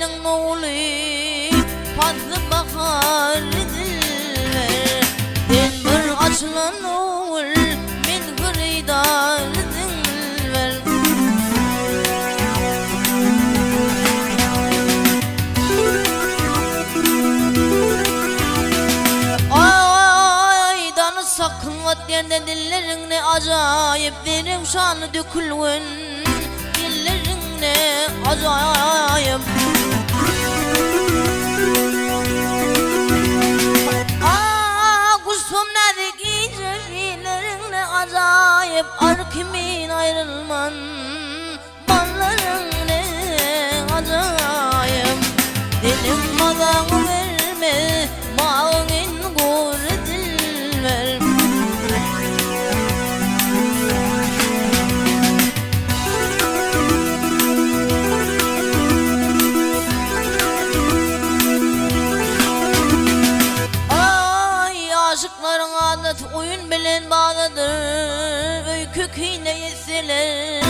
birinin oğlu fazla bakar dilber. Dilber açılan oğul min gıydar dilber. Aydan sakınvat yerde dillerin ne acayip, benim şanı dökülün dillerin ne acayip. Kusum ne giyce dillerin ne acayip, arkimin ayrılman balların ne acayip. Dilim madan verme mağın gurur dilber. Aşıkların adet oyun bilen bağlıdır. Öykü kine yeseler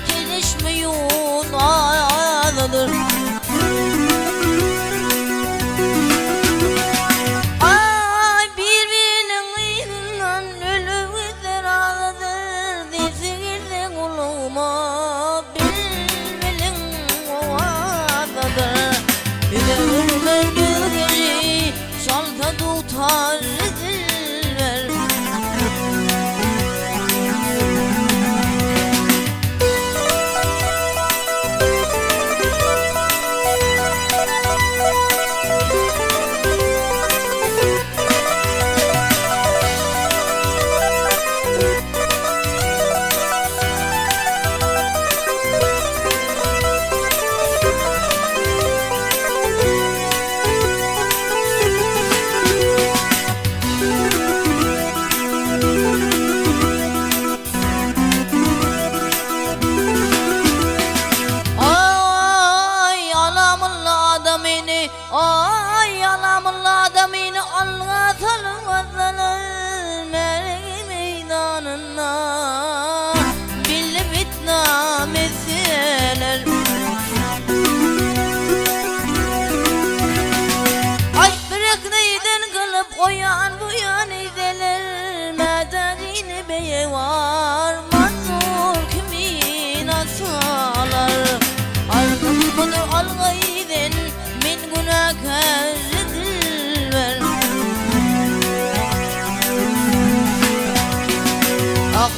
gelişmiyor ağlıdır. Birbirinin ıyığından ölüvüzler ağlıdır. Dizgirden uluma bilbilin o ağlıdır. Ölümün gölgeci şalta tutar dilber. Ay alamın adamını anlatalım azalır mergi meydanına bilip itnameseler. Ay bırak neyden kılıp koyan bu yan izeler. Medenini beye var mazur kimin asalar. Arkamını algayden min günahkar dilber. Ak